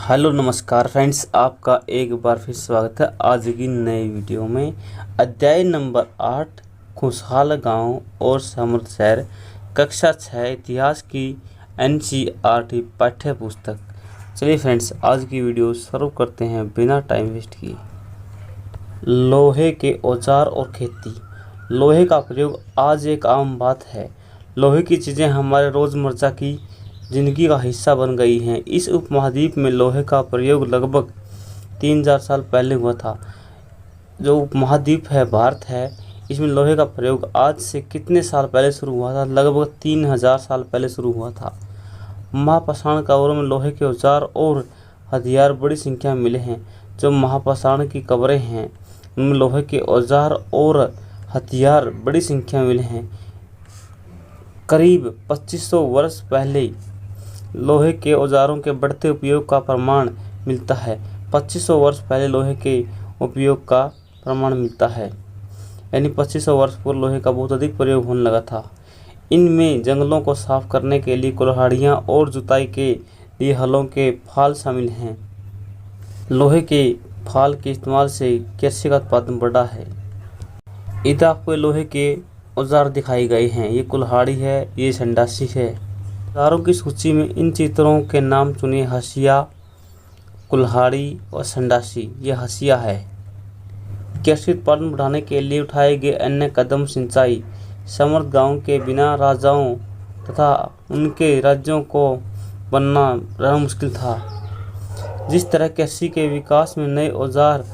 Hello नमस्कार friends, आपका एक बार फिर स्वागत है आज की नई वीडियो में। अध्याय नंबर 8 खुशहाल गांव और समृद्ध शहर, कक्षा 6 इतिहास की एनसीईआरटी पाठ्य पुस्तक। चलिए फ्रेंड्स, आज की वीडियो शुरू करते हैं बिना टाइम वेस्ट किए। लोहे के औजार और खेती। लोहे का प्रयोग आज एक आम बात है। लोहे की चीज़ें हमारे रोज़मर्रा की जिंदगी का हिस्सा बन गई हैं। इस उपमहाद्वीप में लोहे का प्रयोग लगभग 3000 साल पहले हुआ था। जो उपमहाद्वीप है भारत है, इसमें लोहे का प्रयोग आज से कितने साल पहले शुरू हुआ था? लगभग 3000 साल पहले शुरू हुआ था। महापाषाण कब्रों में लोहे के औजार और हथियार बड़ी संख्या में मिले हैं। जो महापाषाण की कब्रें हैं उनमें लोहे के औजार और हथियार बड़ी संख्या में मिले हैं। करीब 2500 वर्ष पहले लोहे के औजारों के बढ़ते उपयोग का प्रमाण मिलता है। 2500 वर्ष पहले लोहे के उपयोग का प्रमाण मिलता है, यानी 2500 वर्ष पूर्व लोहे का बहुत अधिक प्रयोग होने लगा था। इनमें जंगलों को साफ करने के लिए कुल्हाड़ियाँ और जुताई के लिए हलों के फाल शामिल हैं। लोहे के फाल के इस्तेमाल से कृषि का उत्पादन बढ़ा है। इधर आपको लोहे के औजार दिखाए गए हैं। ये कुल्हाड़ी है, ये संडासी है। औजारों की सूची में इन चित्रों के नाम चुनिए। हसिया, कुल्हाड़ी और संडासी। ये हसिया है। कृषि उत्पादन बढ़ाने के लिए उठाए गए अन्य कदम। सिंचाई। समृद्ध गांव के बिना राजाओं तथा उनके राज्यों को बनना रहना मुश्किल था। जिस तरह कृषि के विकास में नए औजार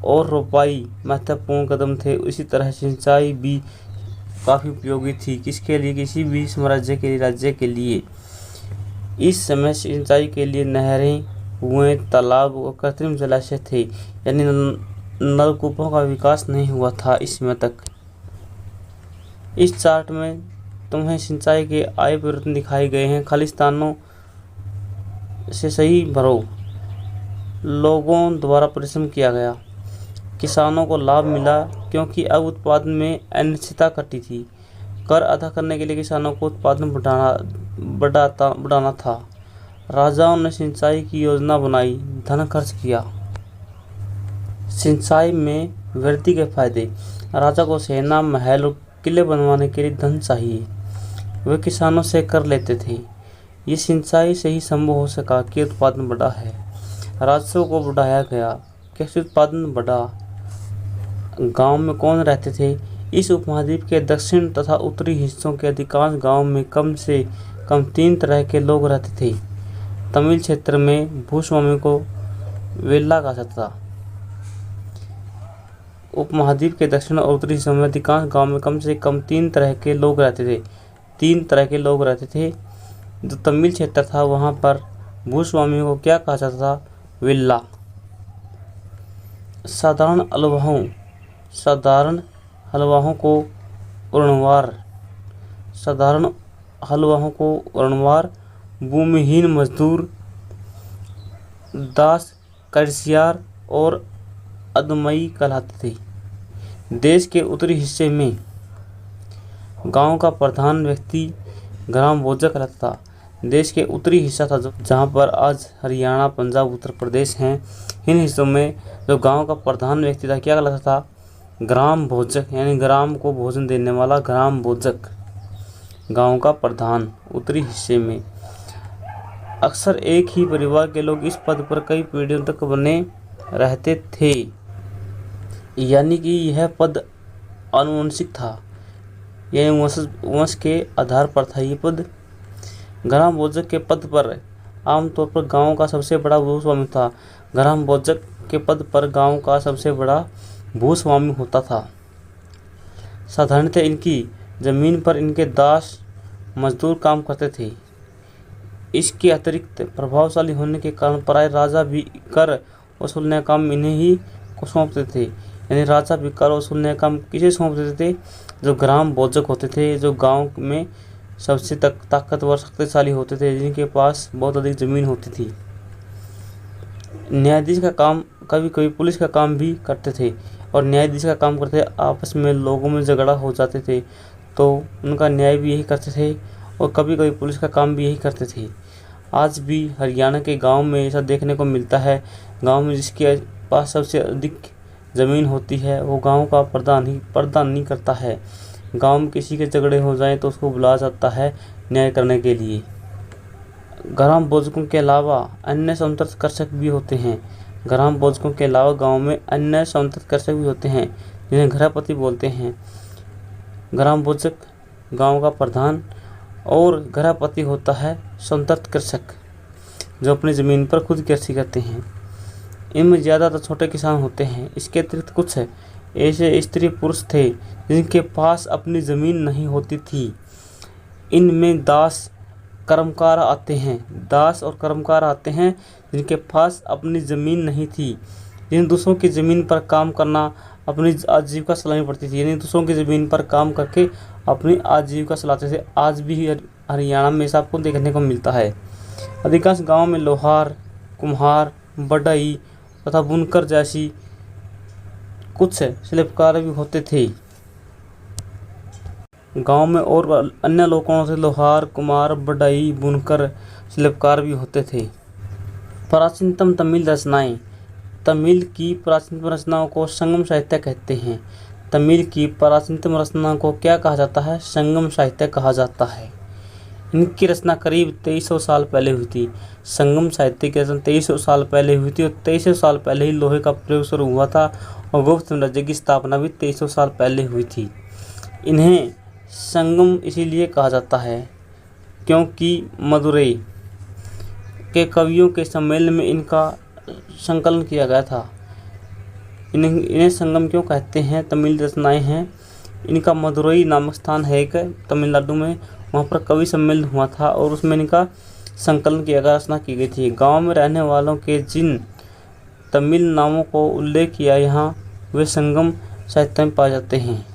और रोपाई महत्वपूर्ण कदम थे, उसी तरह सिंचाई भी काफ़ी उपयोगी थी। किसके लिए? किसी भी साम्राज्य के लिए, राज्य के लिए। इस समय सिंचाई के लिए नहरें, कुएं, तालाब और कृत्रिम जलाशय थे, यानी नलकूपों का विकास नहीं हुआ था इस समय तक। इस चार्ट में तुम्हें सिंचाई के आय परिवर्तन दिखाए गए हैं। खाली स्थानों से सही भरो। लोगों द्वारा परिश्रम किया गया। किसानों को लाभ मिला क्योंकि अब उत्पादन में अनिश्चितता घटी थी। कर अदा करने के लिए किसानों को उत्पादन बढ़ाना था। राजाओं ने सिंचाई की योजना बनाई, धन खर्च किया। सिंचाई में वृद्धि के फायदे। राजा को सेना, महल और किले बनवाने के लिए धन चाहिए। वे किसानों से कर लेते थे। ये सिंचाई से ही संभव हो सका कि उत्पादन बढ़ा है। राजस्व को बढ़ाया गया, कृषि उत्पादन बढ़ा। गांव में कौन रहते थे? इस उपमहाद्वीप के दक्षिण तथा उत्तरी हिस्सों के अधिकांश गांव में कम से कम 3 तरह के लोग रहते थे। तमिल क्षेत्र में भूस्वामी को वेल्ला कहा जाता था। उपमहाद्वीप के दक्षिण और उत्तरी हिस्सों में अधिकांश गांव में कम से कम 3 तरह के लोग रहते थे। 3 तरह के लोग रहते थे। जो तमिल क्षेत्र था वहाँ पर भूस्वामी को क्या कहा जाता था? वेल्ला। साधारण हलवाहों को उरणवार, भूमिहीन मजदूर, दास, कड़सियार और अदमई कहलाते थे। देश के उत्तरी हिस्से में गांव का प्रधान व्यक्ति ग्राम भोजक कहलाता था। देश के उत्तरी हिस्सा था जहाँ पर आज हरियाणा, पंजाब, उत्तर प्रदेश हैं। इन हिस्सों में जो गांव का प्रधान व्यक्ति था क्या कहलाता था? ग्राम भोजक, यानी ग्राम को भोजन देने वाला ग्राम भोजक। गांव का प्रधान उत्तरी हिस्से में। अक्सर एक ही परिवार के लोग इस पद पर कई पीढ़ियों तक बने रहते थे, यानी कि यह पद आनुवंशिक था, यानी वंश के आधार पर था ये पद। ग्राम भोजक के पद पर आमतौर पर गांव का सबसे बड़ा भूस्वामी था। ग्राम भोजक के पद पर गांव का सबसे बड़ा भूस्वामी होता था। साधारणतः इनकी जमीन पर इनके दास मजदूर काम करते थे। इसके अतिरिक्त प्रभावशाली होने के कारण पराये राजा भी कर वसूलने का काम इन्हें ही को सौंपते थे। यानी राजा भी कर वसूलने का काम किसे सौंप देते थे? जो ग्राम भोजक होते थे, जो गांव में सबसे ताकतवर, शक्तिशाली होते थे, जिनके पास बहुत अधिक जमीन होती थी। न्यायाधीश का काम, कभी कभी पुलिस का काम भी करते थे। और न्यायाधीश का काम करते आपस में लोगों में झगड़ा हो जाते थे तो उनका न्याय भी यही करते थे, और कभी कभी पुलिस का काम भी यही करते थे। आज भी हरियाणा के गांव में ऐसा देखने को मिलता है। गांव में जिसके पास सबसे अधिक ज़मीन होती है वो गांव का प्रधान नहीं करता है। गांव में किसी के झगड़े हो जाएं तो उसको बुलाया जाता है न्याय करने के लिए। ग्राम बोझकों के अलावा अन्य समंतक कृषक भी होते हैं। ग्राम बोझकों के अलावा गांव में अन्य समंतक कृषक भी होते हैं जिन्हें घरापति बोलते हैं। ग्राम बोझक गांव का प्रधान और घरापति होता है समंतक कृषक, जो अपनी ज़मीन पर खुद कृषि करते हैं। इनमें ज़्यादातर छोटे किसान होते हैं। इसके अतिरिक्त कुछ ऐसे स्त्री पुरुष थे जिनके पास अपनी ज़मीन नहीं होती थी। इनमें दास और कर्मकार आते हैं जिनके पास अपनी ज़मीन नहीं थी, जिन दूसरों की ज़मीन पर काम करना अपनी आजीविका चलानी पड़ती थी, यानी दूसरों की ज़मीन पर काम करके अपनी आजीविका चलाते थे। आज भी हरियाणा में ऐसा आपको देखने को मिलता है। अधिकांश गाँव में लोहार, कुम्हार, बढ़ई तथा बुनकर जैसी कुछ शिल्पकार भी होते थे। गांव में और अन्य लोगों से लोहार, कुम्हार, बढ़ई, बुनकर, शिल्पकार भी होते थे। प्राचीनतम तमिल रचनाएं। तमिल की प्राचीनतम रचनाओं को संगम साहित्य कहते हैं। तमिल की प्राचीनतम रचना को क्या कहा जाता है? संगम साहित्य कहा जाता है। इनकी रचना करीब 2300 साल पहले हुई थी। संगम साहित्य की रचना 2300 साल पहले हुई थी और 2300 साल पहले ही लोहे का प्रयोग शुरू हुआ था और गुप्त साम्राज्य की स्थापना भी 2300 साल पहले हुई थी। इन्हें संगम इसीलिए कहा जाता है क्योंकि मदुरै के कवियों के सम्मेलन में इनका संकलन किया गया था। इन्हें संगम क्यों कहते हैं? तमिल रचनाएं हैं। इनका मदुरै नामक स्थान है एक तमिलनाडु में, वहाँ पर कवि सम्मेलन हुआ था और उसमें इनका संकलन किया गया, रचना की गई थी। गांव में रहने वालों के जिन तमिल नामों को उल्लेख किया यहाँ, वे संगम साहित्य में पाए जाते हैं।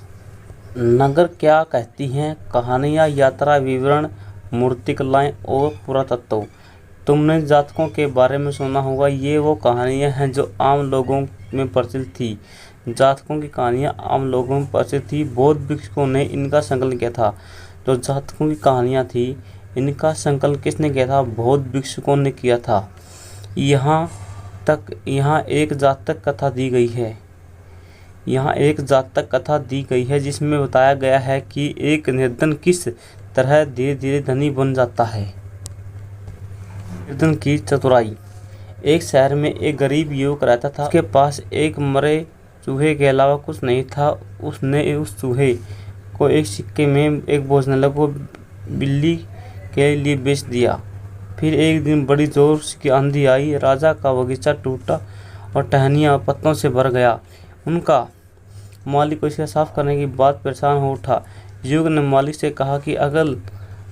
नगर क्या कहती हैं? कहानियाँ, यात्रा विवरण, मूर्तिकलाएँ और पुरातत्व। तुमने जातकों के बारे में सुना होगा। ये वो कहानियाँ हैं जो आम लोगों में प्रचलित थी। जातकों की कहानियाँ आम लोगों में प्रचलित थी। बौद्ध भिक्षुओं ने इनका संकलन किया था। जो जातकों की कहानियाँ थी, इनका संकलन किसने किया था? बौद्ध भिक्षुओं ने किया था। यहाँ एक जातक कथा दी गई है। जिसमें बताया गया है कि एक निर्धन किस तरह धीरे धीरे धनी बन जाता है। निर्धन की चतुराई। एक शहर में एक गरीब युवक रहता था। उसके पास एक मरे चूहे के अलावा कुछ नहीं था। उसने उस चूहे को एक सिक्के में एक भोजनालय को बिल्ली के लिए बेच दिया। फिर एक दिन बड़ी जोर की आंधी आई। राजा का बगीचा टूटा और टहनियाँ पत्तों से भर गया। उनका मालिक को इसे साफ करने की बात परेशान हो उठा। युवक ने मालिक से कहा कि अगर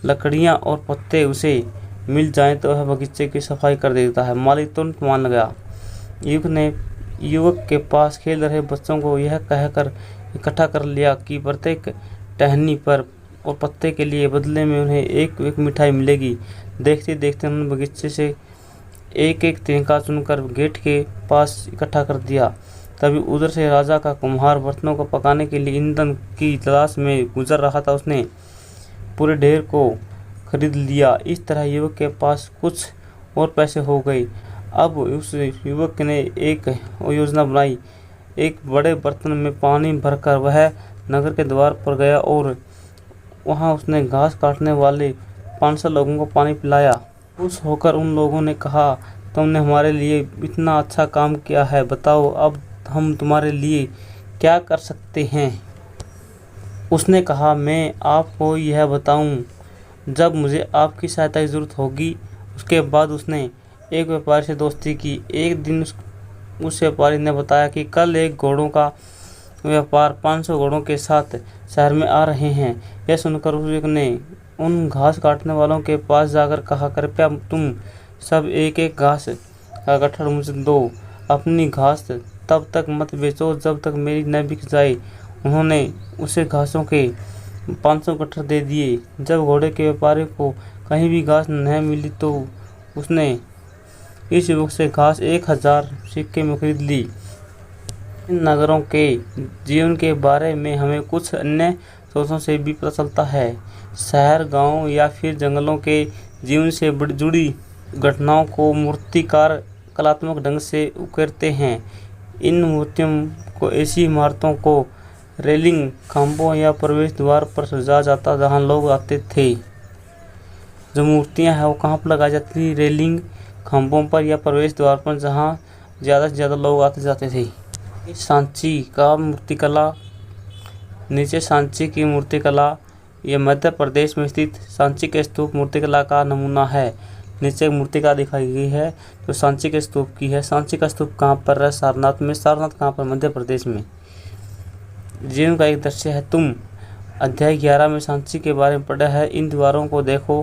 लकड़ियाँ और पत्ते उसे मिल जाएं तो वह बगीचे की सफाई कर देता है। मालिक तुरंत मान गया। युवक ने युवक के पास खेल रहे बच्चों को यह कहकर इकट्ठा कर लिया कि प्रत्येक टहनी पर और पत्ते के लिए बदले में उन्हें एक एक मिठाई मिलेगी। देखते देखते उन्होंने बगीचे से एक एक तिनका चुनकर गेट के पास इकट्ठा कर दिया। तभी उधर से राजा का कुम्हार बर्तनों को पकाने के लिए ईंधन की तलाश में गुजर रहा था। उसने पूरे ढेर को खरीद लिया। इस तरह युवक के पास कुछ और पैसे हो गए। अब उस युवक ने एक योजना बनाई। एक बड़े बर्तन में पानी भरकर वह नगर के द्वार पर गया और वहां उसने घास काटने वाले 500 लोगों को पानी पिलाया। खुश होकर उन लोगों ने कहा, तुमने हमारे लिए इतना अच्छा काम किया है, बताओ अब हम तुम्हारे लिए क्या कर सकते हैं। उसने कहा, मैं आपको यह बताऊं, जब मुझे आपकी सहायता की ज़रूरत होगी। उसके बाद उसने एक व्यापारी से दोस्ती की। एक दिन उस व्यापारी ने बताया कि कल एक घोड़ों का व्यापार 500 घोड़ों के साथ शहर में आ रहे हैं। यह सुनकर उस व्यक्ति ने उन घास काटने वालों के पास जाकर कहा, कृपया तुम सब एक एक घास का गट्ठर मुझे दो। अपनी घास तब तक मत बेचो जब तक मेरी न बिक जाए। उन्होंने उसे घासों के 500 गट्ठर दे दिए। जब घोड़े के व्यापारी को कहीं भी घास न मिली तो उसने इस युवक से घास 1000 सिक्के में खरीद ली। इन नगरों के जीवन के बारे में हमें कुछ अन्य स्रोतों से भी पता चलता है। शहर, गांव या फिर जंगलों के जीवन से जुड़ी घटनाओं को मूर्तिकार कलात्मक ढंग से उकेरते हैं। इन मूर्तियों को ऐसी इमारतों को रेलिंग, खंभों या प्रवेश द्वार पर सजाया जाता जहां लोग आते थे। जो मूर्तियां हैं वो कहाँ पर लगाई जाती थी? रेलिंग, खंभों पर या प्रवेश द्वार पर, जहां ज़्यादा से ज़्यादा लोग आते जाते थे। सांची का मूर्तिकला, नीचे सांची की मूर्तिकला, ये मध्य प्रदेश में स्थित सांची के स्तूप मूर्तिकला का नमूना है। नीचे एक मूर्तिकला दिखाई गई है जो सांची के स्तूप की है। सांची का स्तूप कहाँ पर है? सारनाथ में। सारनाथ कहाँ पर? मध्य प्रदेश में। जीवन का एक दृश्य है तुम। अध्याय 11 में सांची के बारे में पढ़ा है। इन दीवारों को देखो,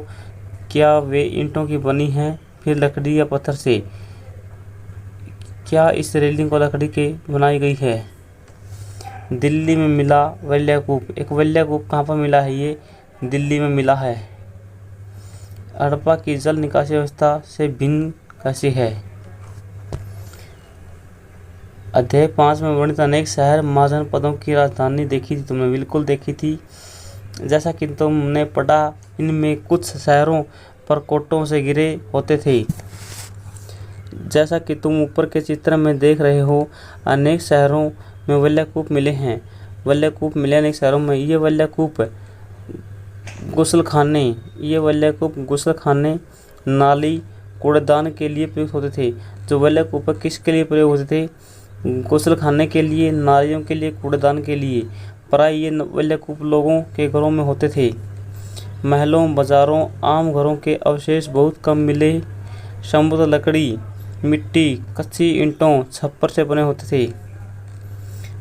क्या वे ईंटों की बनी हैं, फिर लकड़ी या पत्थर से? क्या इस रेलिंग को लकड़ी की बनाई गई है? दिल्ली में मिला वल्लैकूप। एक वल्लैकूप कहाँ पर मिला है? ये दिल्ली में मिला है। हड़प्पा की जल निकासी व्यवस्था से भिन्न कैसी है? अध्याय 5 में वर्णित अनेक शहर महाजनपदों की राजधानी देखी थी तुमने? बिल्कुल देखी थी। जैसा कि तुमने पढ़ा, इनमें कुछ शहरों पर कोटों से घिरे होते थे। जैसा कि तुम ऊपर के चित्र में देख रहे हो, अनेक शहरों में वल्लैकूप मिले हैं। वल्लैकूप मिले अनेक शहरों में। ये वल्लैकूप गुस्लखाने, नाली, कूड़ेदान के लिए प्रयुक्त होते थे। जो वल्लैकूप किसके लिए प्रयोग होते थे? गुस्लखाने के लिए, नालियों के लिए, कूड़ेदान के लिए। प्राय ये वल्लैकूप लोगों के घरों में होते थे। महलों, बाजारों, आम घरों के अवशेष बहुत कम मिले। समृद्ध लकड़ी, मिट्टी, कच्ची ईंटों, छप्पर से बने होते थे।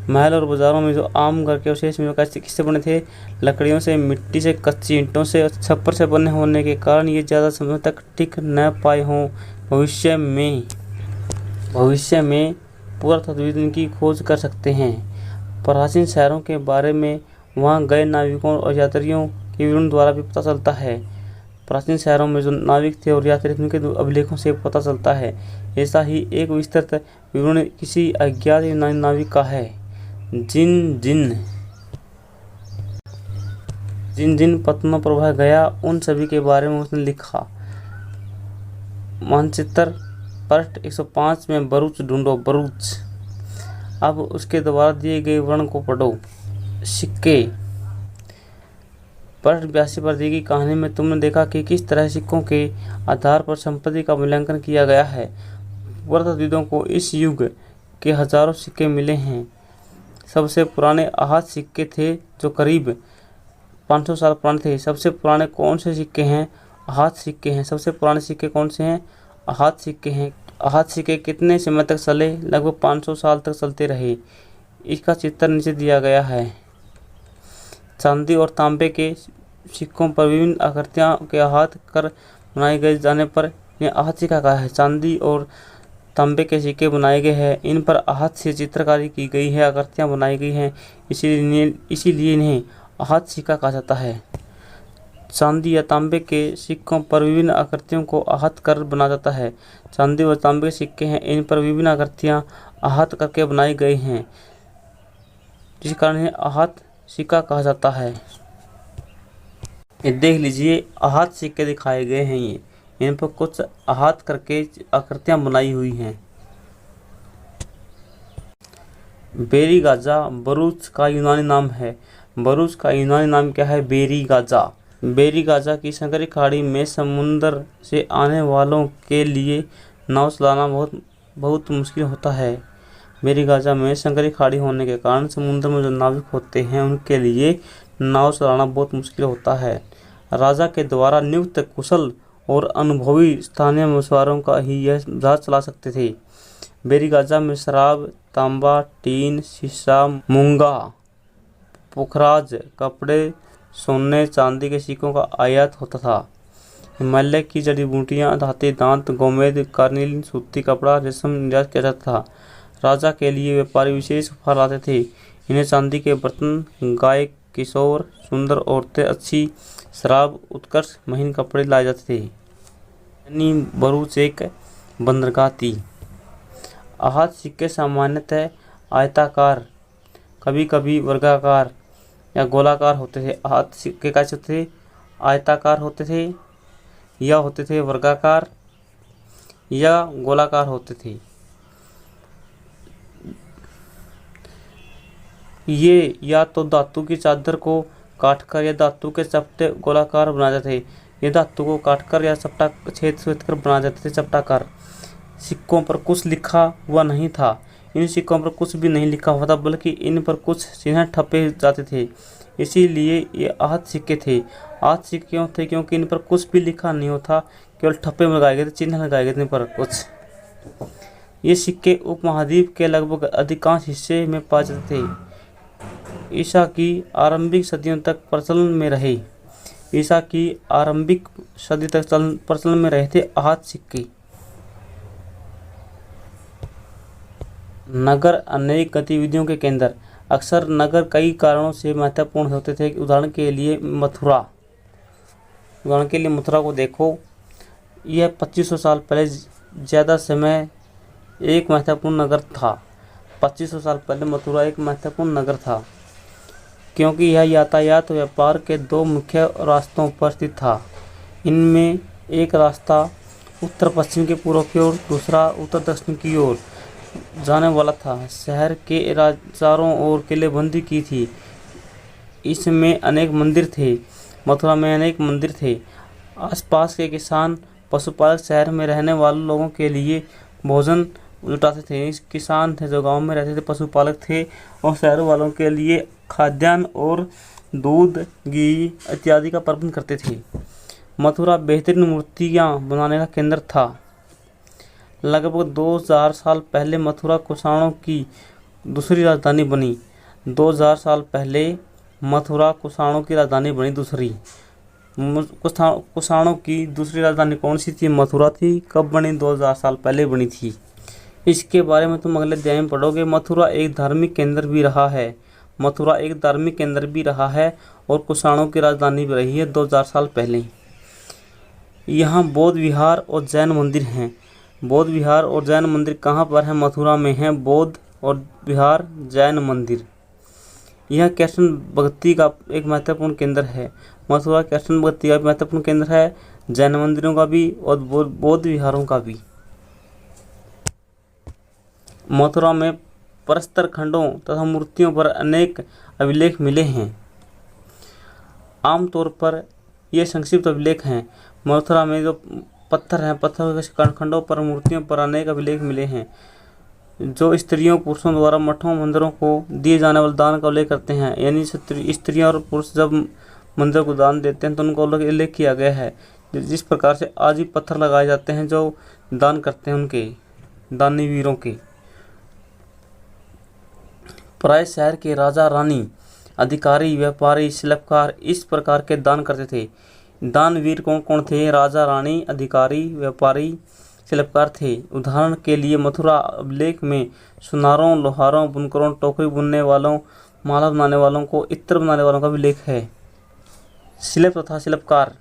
महल और बाजारों में जो आम घर के अवशेष मिले किससे बने थे? लकड़ियों से, मिट्टी से, कच्ची ईंटों से, छप्पर से बने होने के कारण ये ज़्यादा समय तक टिक न पाए हों। भविष्य में पुरातत्वविद इनकी खोज कर सकते हैं। प्राचीन शहरों के बारे में वहाँ गए नाविकों और यात्रियों के विवरण द्वारा भी पता चलता है। प्राचीन शहरों में जो नाविक थे और यात्री थे उनके अभिलेखों से पता चलता है। ऐसा ही एक विस्तृत विवरण किसी अज्ञात यूनानी नाविक का है। जिन जिन पत्तनों पर वह गया उन सभी के बारे में उसने लिखा। मानचित्र पृष्ठ 105 में बरूच ढूंढो। बरूच। अब उसके द्वारा दिए गए वर्ण को पढ़ो। सिक्के। पृष्ठ 82 पर दी गई कहानी में तुमने देखा कि किस तरह सिक्कों के आधार पर संपत्ति का मूल्यांकन किया गया है। पुरातत्वविदों को इस युग के हजारों सिक्के मिले हैं। सबसे पुराने आहत सिक्के थे जो करीब 500 साल पुराने थे। सबसे पुराने कौन से सिक्के हैं? आहत सिक्के हैं। सबसे पुराने सिक्के कौन से हैं? आहत सिक्के हैं। आहत सिक्के कितने समय तक चले? लगभग 500 साल तक चलते रहे। इसका चित्र नीचे दिया गया है। चांदी और तांबे के सिक्कों पर विभिन्न आकृतियों के आहत कर बनाए गए जाने पर इन्हें आहत सिक्का कहा है। चांदी और तांबे के सिक्के बनाए गए हैं, इन पर आहत से चित्रकारी की गई है, आकृतियाँ बनाई गई हैं, इसीलिए इन्हें आहत सिक्का कहा जाता है। चांदी या तांबे के सिक्कों पर विभिन्न आकृतियों को आहत कर बनाया जाता है। चांदी और तांबे के सिक्के हैं, इन पर विभिन्न आकृतियाँ आहत करके बनाई गई हैं, जिस कारण इन्हें आहत सिक्का कहा जाता है। ये देख लीजिए, आहत सिक्के दिखाए गए हैं। ये इन पर कुछ आहत करके आकृतियां बनाई हुई हैं। बेरी गाजा बरूच का यूनानी नाम है। बरूच का यूनानी नाम क्या है? Berry Gaza. बेरी गाजा की संकरी खाड़ी में समुद्र से आने वालों के लिए नाव चलाना बहुत मुश्किल होता है। बेरी गाजा में संकरी खाड़ी होने के कारण समुद्र में जो नाविक होते हैं उनके लिए नाव चलाना बहुत मुश्किल होता है। राजा के द्वारा नियुक्त कुशल और अनुभवी स्थानीय मछुआरों का ही यह जहाज चला सकते थे। बेरी गाजा में शराब, तांबा, टीन, शीशा, मूंगा, पुखराज, कपड़े, सोने चांदी के सिक्कों का आयात होता था। हिमालय की जड़ी बूटियां, धाते दांत, गोमेद, कार्निल, सूती कपड़ा, रेशम निर्यात किया जाता था। राजा के लिए व्यापारी विशेष उपहार लाते थे। इन्हें चांदी के बर्तन, गाय, किशोर, सुंदर औरतें, अच्छी शराब, उत्कृष्ट महीन कपड़े लाए जाते थे। बरूच एक बंदरगाह थी। आहत सिक्के सामान्यतः आयताकार, कभी कभी वर्गाकार या गोलाकार होते थे। आहत सिक्के कैसे होते थे? आयताकार होते थे या होते थे वर्गाकार या गोलाकार होते थे। ये या तो धातु की चादर को काटकर या धातु के चपटे गोलाकार बनाए जाते थे। ये धातु को काटकर या चपटा छेद कर बनाए जाते थे चपटाकार। सिक्कों पर कुछ लिखा हुआ नहीं था। इन सिक्कों पर कुछ भी नहीं लिखा हुआ था, बल्कि इन पर कुछ चिन्ह ठपे जाते थे, इसीलिए ये आहत सिक्के थे। आहत सिक्के क्यों थे? क्योंकि इन पर कुछ भी लिखा नहीं होता, केवल ठप्पे लगाए गए थे, चिन्ह लगाए गए थे इन पर कुछ। ये सिक्के उपमहाद्वीप के लगभग अधिकांश हिस्से में पाए जाते थे। ईसा की आरंभिक सदियों तक प्रचलन में रहे। ईसा की आरंभिक सदी तक प्रचलन में रहे थे आहत सिक्के। नगर अनेक गतिविधियों के केंद्र। अक्सर नगर कई कारणों से महत्वपूर्ण होते थे। उदाहरण के लिए मथुरा को देखो। यह 2500 साल पहले ज़्यादा समय एक महत्वपूर्ण नगर था। 2500 साल पहले मथुरा एक महत्वपूर्ण नगर था, क्योंकि यह यातायात व्यापार के दो मुख्य रास्तों पर स्थित था। इनमें एक रास्ता उत्तर पश्चिम के पूर्व की ओर, दूसरा उत्तर दक्षिण की ओर जाने वाला था। शहर के चारों ओर किलेबंदी की थी। इसमें अनेक मंदिर थे। मथुरा में अनेक मंदिर थे। आसपास के किसान पशुपालक शहर में रहने वाले लोगों के लिए भोजन जुटाते थे। इस किसान थे जो गांव में रहते थे, पशुपालक थे, और शहर वालों के लिए खाद्यान्न और दूध, घी इत्यादि का प्रबंध करते थे। मथुरा बेहतरीन मूर्तियाँ बनाने का केंद्र था। लगभग 2000 साल पहले मथुरा कुषाणों की दूसरी राजधानी बनी। 2000 साल पहले मथुरा कुषाणों की राजधानी बनी दूसरी। कुषाणों की दूसरी राजधानी कौन सी थी? मथुरा थी। कब बनी? 2000 साल पहले बनी थी। इसके बारे में तुम अगले अध्याय में पढ़ोगे। मथुरा एक धार्मिक केंद्र भी रहा है। मथुरा एक धार्मिक केंद्र भी रहा है और कुषाणों की राजधानी भी रही है 2000 साल पहले। यहाँ बौद्ध विहार और जैन मंदिर हैं। बौद्ध विहार और जैन मंदिर कहाँ पर है? मथुरा में है बौद्ध और विहार, जैन मंदिर। यह कृष्ण भक्ति का एक महत्वपूर्ण केंद्र है। मथुरा कृष्ण भक्ति का महत्वपूर्ण केंद्र है, जैन मंदिरों का भी और बौद्ध विहारों का भी। मथुरा में प्रस्तर खंडों तथा मूर्तियों पर अनेक अभिलेख मिले हैं। आमतौर पर ये संक्षिप्त अभिलेख हैं। मथुरा में जो पत्थर हैं, पत्थर के खंडों पर, मूर्तियों पर अनेक अभिलेख मिले हैं, जो स्त्रियों पुरुषों द्वारा मठों मंदिरों को दिए जाने वाले दान का उल्लेख करते हैं। यानी स्त्रियां और पुरुष जब मंदिर को दान देते हैं तो उनको उल्लेख किया गया है। जिस प्रकार से आज भी पत्थर लगाए जाते हैं जो दान करते हैं, उनके दानी वीरों के। प्राय शहर के राजा रानी, अधिकारी, व्यापारी, शिल्पकार इस प्रकार के दान करते थे। दानवीर कौन कौन थे? राजा, रानी, अधिकारी, व्यापारी, शिल्पकार थे। उदाहरण के लिए मथुरा अभिलेख में सुनारों, लोहारों, बुनकरों, टोकरी बुनने वालों, माला बनाने वालों को, इत्र बनाने वालों का भी उल्लेख है। शिल्प तथा शिल्पकार।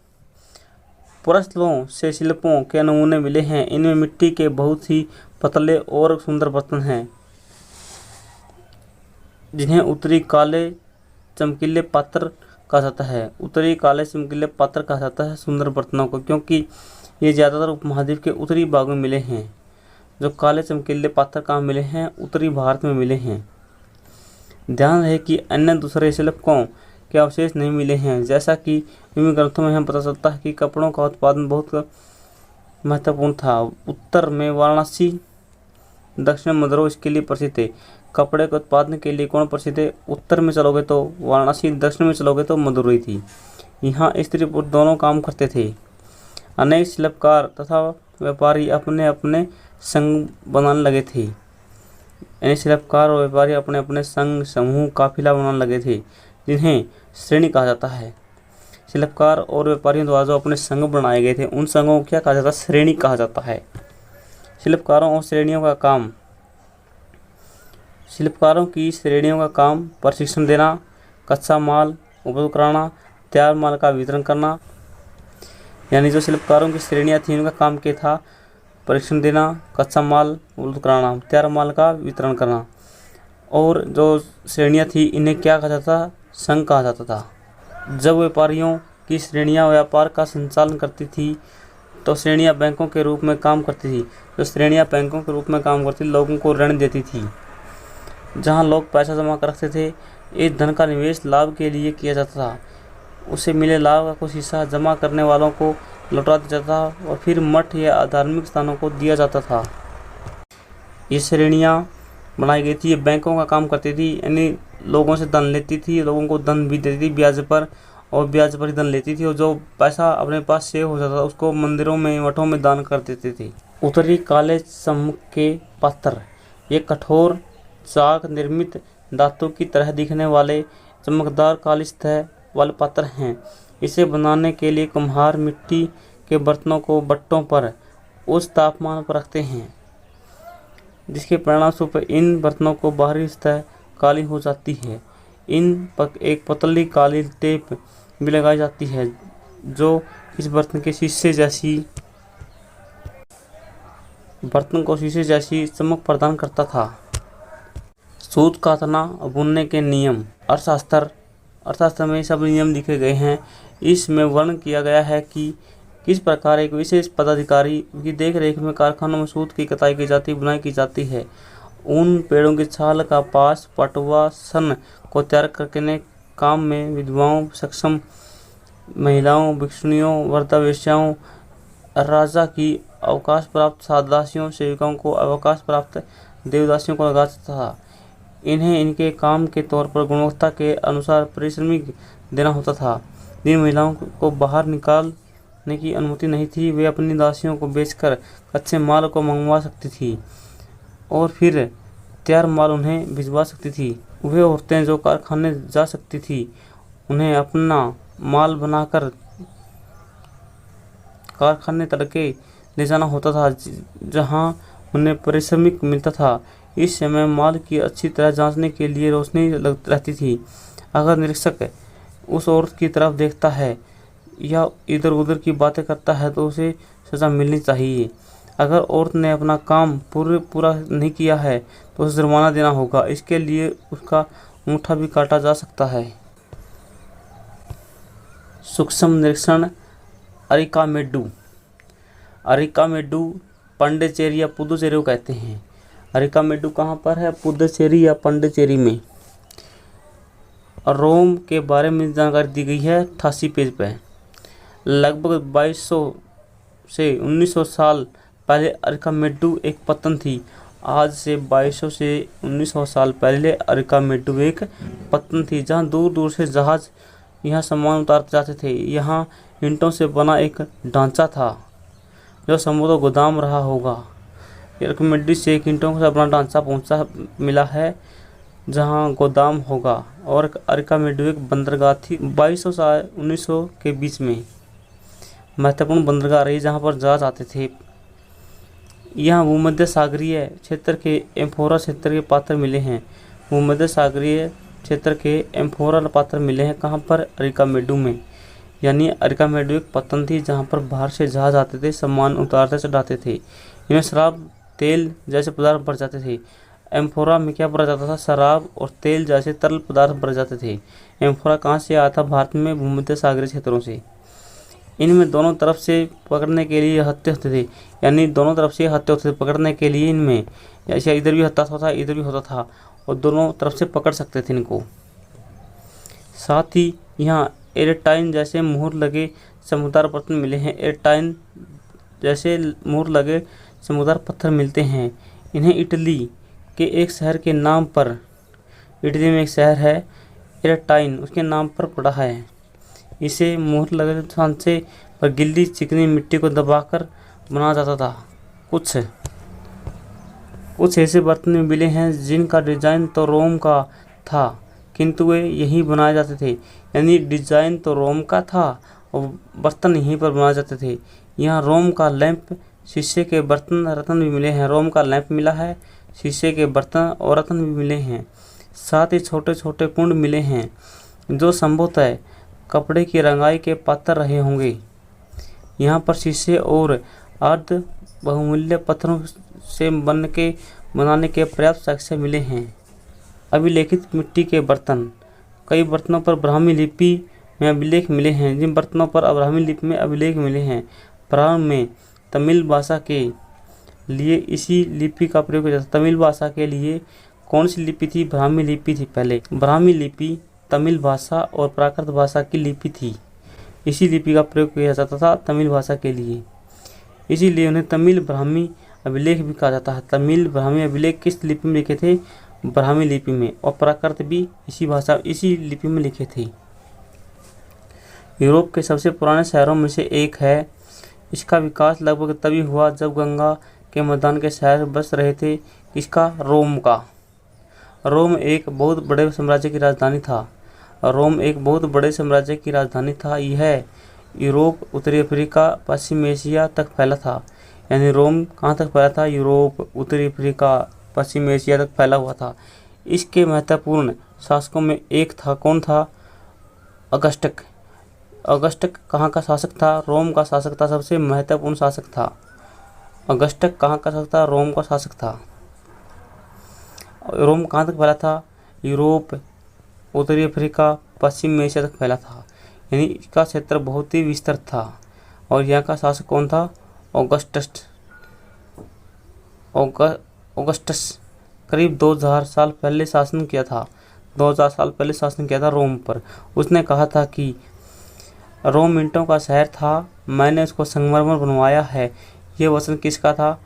पुरस्लों से शिल्पों के नमूने मिले हैं। इनमें मिट्टी के बहुत ही पतले और सुंदर बर्तन हैं, जिन्हें उत्तरी काले चमकीले पात्र कहा जाता है। उत्तरी काले चमकीले पात्र कहा जाता है सुंदर बर्तनों को, क्योंकि ये ज़्यादातर उपमहाद्वीप के उत्तरी भाग में मिले हैं। जो काले चमकीले पात्र कहाँ मिले हैं? उत्तरी भारत में मिले हैं। ध्यान रहे कि अन्य दूसरे शिल्पों के अवशेष नहीं मिले हैं। जैसा कि विभिन्न ग्रंथों में हमें पता चलता है कि कपड़ों का उत्पादन बहुत महत्वपूर्ण था। उत्तर में वाराणसी, दक्षिण में मदुरै इसके लिए प्रसिद्ध है। कपड़े के उत्पादन के लिए कौन प्रसिद्ध है? उत्तर में चलोगे तो वाराणसी, दक्षिण में चलोगे तो मदुरै थी। यहाँ स्त्री पुरुष दोनों काम करते थे। अनेक शिल्पकार तथा व्यापारी अपने अपने संघ बनाने लगे थे। यानी शिल्पकार और व्यापारी अपने अपने संघ, समूह, काफिला बनाने लगे थे, जिन्हें श्रेणी कहा जाता है। शिल्पकार और व्यापारियों द्वारा जो अपने संघ बनाए गए थे, उन संघों को क्या कहा जाता है? श्रेणी कहा जाता है। शिल्पकारों और श्रेणियों का काम। शिल्पकारों की श्रेणियों का काम प्रशिक्षण देना, कच्चा माल उपलब्ध कराना, तैयार माल का वितरण करना। यानी जो शिल्पकारों की श्रेणियां थी, उनका काम क्या था? प्रशिक्षण देना, कच्चा माल उपलब्ध कराना, तैयार माल का वितरण करना। और जो श्रेणियां थी, इन्हें क्या कहा जाता था? संघ कहा जाता था। जब व्यापारियों की श्रेणियां व्यापार का संचालन करती थी तो श्रेणियाँ बैंकों के रूप में काम करती थी। जो श्रेणियाँ बैंकों के रूप में काम करती लोगों को ऋण देती थी। जहाँ लोग पैसा जमा कर रखते थे, इस धन का निवेश लाभ के लिए किया जाता था। उससे मिले लाभ का कुछ हिस्सा जमा करने वालों को लौटा दिया जाता था और फिर मठ या धार्मिक स्थानों को दिया जाता था। ये श्रेणियाँ बनाई गई थी। ये बैंकों का काम करती थी, यानी लोगों से धन लेती थी, लोगों को धन भी देती थी ब्याज पर, और ब्याज पर ही धन लेती थी, और जो पैसा अपने पास सेव हो जाता था उसको मंदिरों में, मठों में दान कर देते थे। उत्तरी काले सम्मुख के पत्थर, ये कठोर चाक निर्मित धातु की तरह दिखने वाले चमकदार काली सतह वाले पत्थर हैं। इसे बनाने के लिए कुम्हार मिट्टी के बर्तनों को बट्टों पर उस तापमान पर रखते हैं जिसके परिणामस्वरूप इन बर्तनों को बाहरी सतह काली हो जाती है। इन पर एक पतली काली टेप भी लगाई जाती है जो इस बर्तन को शीशे जैसी चमक प्रदान करता था। सूत कातना और बुनने के नियम। अर्थशास्त्र में सब नियम लिखे गए हैं। इसमें वर्णन किया गया है कि किस प्रकार एक विशेष पदाधिकारी की देखरेख में कारखानों में सूत की कताई की जाती, बुनाई की जाती है। उन पेड़ों की छाल का पास, पटुआ, सन को तैयार करने काम में विधवाओं, सक्षम महिलाओं, भिक्षुणियों, वृद्धावेश्याओं, राजा की अवकाश प्राप्त दासियों, सेविकाओं को अवकाश प्राप्त देवदासियों को लगा था। इन्हें इनके काम के तौर पर गुणवत्ता के अनुसार पारिश्रमिक देना होता था। जिन महिलाओं को बाहर निकालने की अनुमति नहीं थी, वे अपनी दासियों को बेचकर कच्चे माल को मंगवा सकती थी और फिर तैयार माल उन्हें भिजवा सकती थी। वे औरतें जो कारखाने जा सकती थी, उन्हें अपना माल बनाकर कारखाने तड़के ले जाना होता था जहां उन्हें पारिश्रमिक मिलता था। इस समय माल की अच्छी तरह जांचने के लिए रोशनी रहती थी। अगर निरीक्षक उस औरत की तरफ देखता है या इधर उधर की बातें करता है तो उसे सजा मिलनी चाहिए। अगर औरत ने अपना काम पूरा नहीं किया है तो उसे जुर्माना देना होगा। इसके लिए उसका अंगूठा भी काटा जा सकता है। सूक्ष्म निरीक्षण। अरिकामेडु पांडिचेरी या पुदुचेरी को कहते हैं। अरिकामेडु कहाँ पर है? पुदुचेरी या पांडिचेरी में। रोम के बारे में जानकारी दी गई है 88 पेज पे। लगभग 2200 से 1900 साल पहले अरिकामेडु एक पत्तन थी। आज से 2200 से 1900 साल पहले अरिकामेडु एक पत्तन थी जहाँ दूर दूर से जहाज यहाँ सामान उतारते जाते थे। यहाँ ईंटों से बना एक ढांचा था जो संभवतः गोदाम रहा होगा। अरिकामेडु से एक ईंटों से बना ढांचा पहुँचा मिला है जहाँ गोदाम होगा, और अरिकामेडु एक बंदरगाह थी। 2200 से 1900 के बीच में महत्वपूर्ण बंदरगाह रही जहाँ पर जहाज आते थे। यहाँ भूमध्य सागरीय क्षेत्र के एम्फोरा क्षेत्र के पात्र मिले हैं। भूमध्य सागरीय क्षेत्र के एम्फोरा पात्र मिले हैं कहाँ पर? अरिकामेडु में। यानी अरिकामेडु एक पत्तन थी जहाँ पर बाहर से जहाज आते थे, सामान उतारते चढ़ाते थे। इनमें शराब, तेल जैसे पदार्थ भर जाते थे। एम्फोरा में क्या भरा जाता था? शराब और तेल जैसे तरल पदार्थ भर जाते थे। एम्फोरा कहाँ से आया था? भारत में भूमध्य सागरीय क्षेत्रों से। इनमें दोनों तरफ से पकड़ने के लिए हत्थे होते थे, यानी दोनों तरफ से हत्थे होते थे पकड़ने के लिए। इनमें ऐसे इधर भी हत्था होता था, इधर भी होता था, और दोनों तरफ से पकड़ सकते थे इनको। साथ ही यहाँ एरेटाइन जैसे मुहर लगे चमकदार बर्तन मिले हैं। एरेटाइन जैसे मुहर लगे चमकदार पत्थर मिलते हैं। इन्हें इटली के एक शहर के नाम पर, इटली में एक शहर है एरेटाइन, उसके नाम पर पड़ा है। इसे मुहर लगे सांचे पर गीली चिकनी मिट्टी को दबाकर बनाया जाता था। कुछ ऐसे बर्तन मिले हैं जिनका डिजाइन तो रोम का था किंतु वे यहीं बनाए जाते थे। यानी डिजाइन तो रोम का था और बर्तन यहीं पर बनाए जाते थे। यहाँ रोम का लैंप, शीशे के बर्तन, रत्न भी मिले हैं। रोम का लैंप मिला है, शीशे के बर्तन और रत्न भी मिले हैं। साथ ही छोटे छोटे कुंड मिले हैं जो संभवतः कपड़े की रंगाई के पात्र रहे होंगे। यहाँ पर शीशे और अर्ध बहुमूल्य पत्थरों से बनाने के पर्याप्त साक्ष्य मिले हैं। अभिलेखित मिट्टी के बर्तन। कई बर्तनों पर ब्राह्मी लिपि में अभिलेख मिले हैं। जिन बर्तनों पर ब्राह्मी लिपि में अभिलेख मिले हैं प्रारंभ में तमिल भाषा के लिए इसी लिपि का प्रयोग किया जाता। तमिल भाषा के लिए कौन सी लिपि थी? ब्राह्मी लिपि थी। पहले ब्राह्मी लिपि तमिल भाषा और प्राकृत भाषा की लिपि थी। इसी लिपि का प्रयोग किया जाता था तमिल भाषा के लिए, इसीलिए उन्हें तमिल ब्राह्मी अभिलेख भी कहा जाता है। तमिल ब्राह्मी अभिलेख किस लिपि में लिखे थे? ब्राह्मी लिपि में। और प्राकृत भी इसी लिपि में लिखे थे। यूरोप के सबसे पुराने शहरों में से एक है। इसका विकास लगभग तभी हुआ जब गंगा के मैदान के शहर बस रहे थे। किसका? रोम का। रोम एक बहुत बड़े साम्राज्य की राजधानी था। रोम एक बहुत बड़े साम्राज्य की राजधानी था। यह यूरोप, उत्तरी अफ्रीका, पश्चिम एशिया तक फैला था। यानी रोम कहाँ तक फैला था? यूरोप, उत्तरी अफ्रीका, पश्चिम एशिया तक फैला हुआ था। इसके महत्वपूर्ण शासकों में एक था। कौन था? अगस्टक। अगस्टक कहाँ का शासक था? रोम का शासक था। सबसे महत्वपूर्ण शासक था अगस्टक। कहाँ का शासक था? रोम का शासक था। रोम कहाँ तक फैला था? यूरोप, उत्तरी अफ्रीका, पश्चिम एशिया तक फैला था। यानी इसका क्षेत्र बहुत ही विस्तृत था। और यहाँ का शासक कौन था? ऑगस्टस। करीब 2000 साल पहले शासन किया था। 2000 साल पहले शासन किया था रोम पर। उसने कहा था कि रोम ईंटों का शहर था, मैंने उसको संगमरमर बनवाया है। ये वचन किसका था?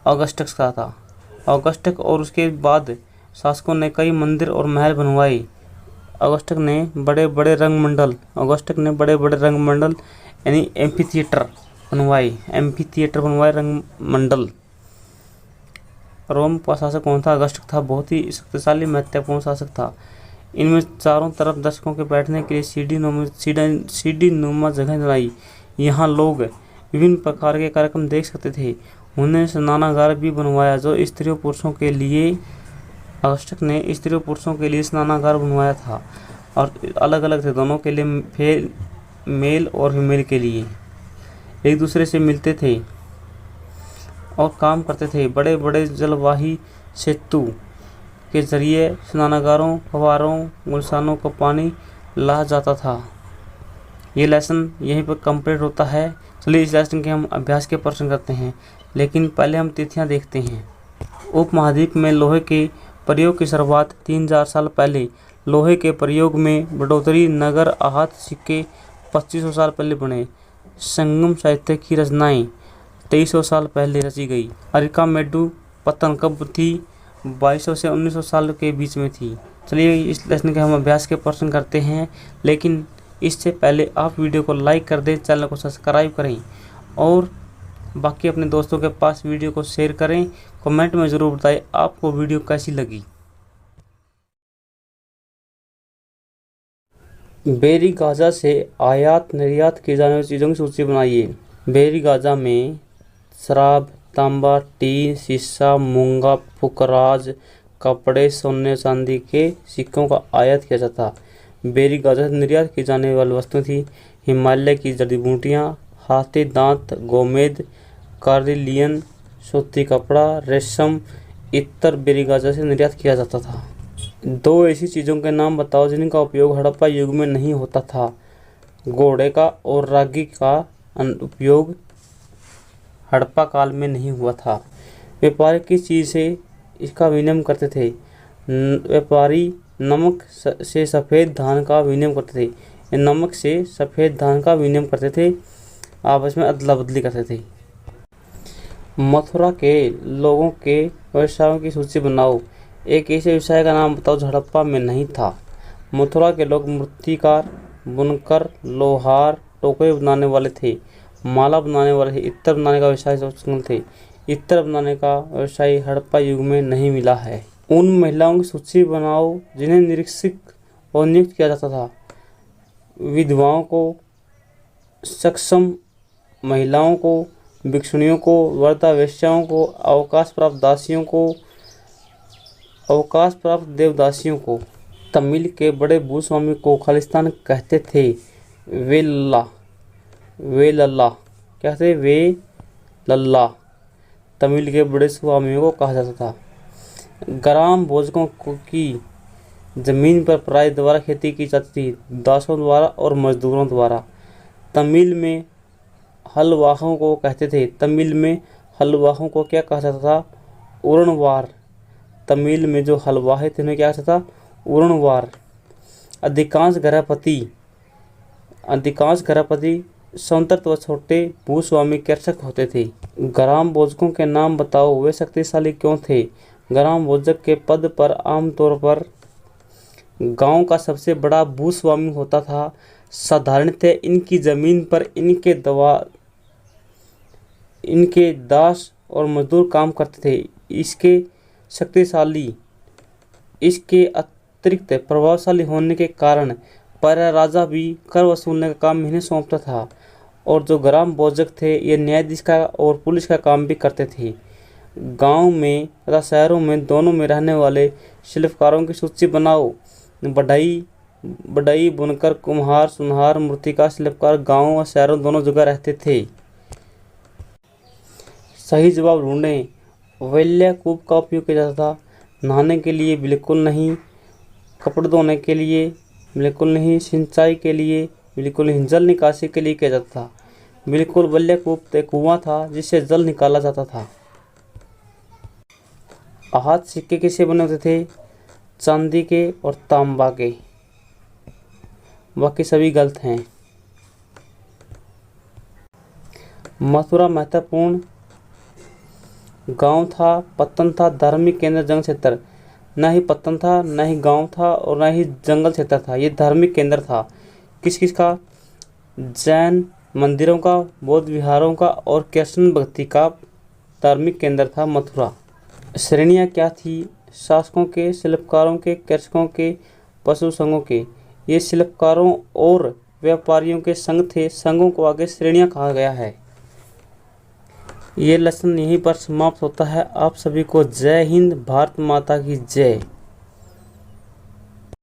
ऑगस्टस का था। ऑगस्टस और उसके बाद शासकों ने कई मंदिर और महल बनवाए। ऑगस्टस ने बड़े बड़े रंगमंडल यानी एम्फीथिएटर बनवाए रंगमंडल। रोम का शासक कौन था? ऑगस्टस था। बहुत ही शक्तिशाली महत्वपूर्ण शासक था। इनमें चारों तरफ दर्शकों के बैठने के लिए सीढ़ी नुमा जगह बनाई। यहाँ लोग विभिन्न प्रकार के कार्यक्रम देख सकते थे। उन्होंने स्नानागार भी बनवाया जो स्त्रियों पुरुषों के लिए, ऑगस्टस ने स्त्रियों पुरुषों के लिए स्नानागार बनवाया था। और अलग अलग थे दोनों के लिए, मेल और फीमेल के लिए। एक दूसरे से मिलते थे और काम करते थे। बड़े बड़े जलवाही सेतु के जरिए स्नानागारों, फव्वारों, गुलशनों को पानी लाया जाता था। ये लेसन यहीं पर कंप्लीट होता है। चलिए इस लेसन के हम अभ्यास के प्रश्न करते हैं, लेकिन पहले हम तिथियां देखते हैं। उपमहाद्वीप में लोहे के प्रयोग की शुरुआत 3000 साल पहले। लोहे के प्रयोग में बढ़ोतरी। नगर आहत सिक्के 2500 साल पहले बने। संगम साहित्य की रचनाएं 2300 साल पहले रची गई। अरिकामेडू पतन कब थी? 2200 से 1900 साल के बीच में थी। चलिए इस लेसन के हम अभ्यास के प्रश्न करते हैं, लेकिन इससे पहले आप वीडियो को लाइक कर दें, चैनल को सब्सक्राइब करें और बाकी अपने दोस्तों के पास वीडियो को शेयर करें। कमेंट में ज़रूर बताएं आपको वीडियो कैसी लगी। बेरी गाजा से आयात निर्यात की जाने वाली चीज़ों की सूची बनाइए। बेरी गाजा में शराब, तांबा, टीन, शीशा, मूंगा, पुखराज, कपड़े, सोने चांदी के सिक्कों का आयात किया जाता। बेरी गाजा से निर्यात की जाने वाली वस्तुएं थी हिमालय की जड़ी बूटियाँ, हाथी दांत, गोमेद, कार्निलियन, सूती कपड़ा, रेशम, इत्र बेरी गाजा से निर्यात किया जाता था। दो ऐसी चीज़ों के नाम बताओ जिनका उपयोग हड़प्पा युग में नहीं होता था। घोड़े का और रागी का उपयोग हड़प्पा काल में नहीं हुआ था। व्यापारी किस चीज़ से इसका विनिमय करते थे? व्यापारी नमक से सफ़ेद धान का विनिमय करते थे। नमक से सफ़ेद धान का विनिमय करते थे, आपस में अदला बदली करते थे। मथुरा के लोगों के व्यवसायों की सूची बनाओ। एक ऐसे व्यवसाय का नाम बताओ जो हड़प्पा में नहीं था। मथुरा के लोग मूर्तिकार, बुनकर, लोहार, टोकरे बनाने वाले थे, माला बनाने वाले थे, इत्र बनाने का व्यवसाय संलग्न थे। इत्र बनाने का व्यवसाय हड़प्पा युग में नहीं मिला है। उन महिलाओं की सूची बनाओ जिन्हें निरीक्षक और नियुक्त किया जाता था। विधवाओं को, सक्षम महिलाओं को, भिक्षुणियों को, वृद्धा वेश्याओं को, अवकाश प्राप्त दासियों को, अवकाश प्राप्त देवदासियों को। तमिल के बड़े भूस्वामी को खालिस्तान कहते थे। वे लल्ला कहते वे लल्ला तमिल के बड़े स्वामियों को कहा जाता था। ग्राम भोजकों की जमीन पर पराई द्वारा खेती की जाती थी, दासों द्वारा और मजदूरों द्वारा। तमिल में हलवाहों को कहते थे। तमिल में हलवाहों को क्या कहा जाता था? उरणवार। तमिल में जो हलवाहे थे उन्हें क्या कहा जाता था? उरणवार। अधिकांश घरापति स्वतंत्र व छोटे भूस्वामी कृषक होते थे। ग्राम भोजकों के नाम बताओ, वे शक्तिशाली क्यों थे? ग्राम भोजक के पद पर आमतौर पर गांव का सबसे बड़ा भूस्वामी होता था। साधारणतः इनकी जमीन पर इनके दास और मजदूर काम करते थे। इसके अतिरिक्त प्रभावशाली होने के कारण पर राजा भी कर वसूलने का काम इन्हें सौंपता था। और जो ग्राम भोजक थे ये न्यायाधीश का और पुलिस का काम भी करते थे। गांव में तथा शहरों में दोनों में रहने वाले शिल्पकारों की सूची बनाओ। बढ़ई, बुनकर, कुम्हार, सुनार, मूर्तिकार, शिल्पकार गांव और शहरों दोनों जगह रहते थे। सही जवाब ढूंढें। वैल्यकूप का उपयोग किया जाता था। नहाने के लिए बिल्कुल नहीं, कपड़े धोने के लिए बिल्कुल नहीं, सिंचाई के लिए बिल्कुल नहीं, जल निकासी के लिए किया जाता था। बिल्कुल, वैल्यकूप एक कुआं था जिससे जल निकाला जाता था। आहत सिक्के किससे बने होते थे? चांदी के और तांबा के। बाकी सभी गलत हैं। मथुरा महत्वपूर्ण गांव था, पत्तन था, धार्मिक केंद्र, जंग क्षेत्र? न ही पत्तन था, न ही गांव था और न ही जंगल क्षेत्र था। ये धार्मिक केंद्र था। किस किस का? जैन मंदिरों का, बौद्ध विहारों का और कृष्ण भक्ति का धार्मिक केंद्र था मथुरा। श्रेणियाँ क्या थी? शासकों के, शिल्पकारों के, कृषकों के, पशु संघों के। ये शिल्पकारों और व्यापारियों के संघ थे। संघों को आगे श्रेणियाँ कहा गया है। ये लेसन यहीं पर समाप्त होता है। आप सभी को जय हिंद, भारत माता की जय।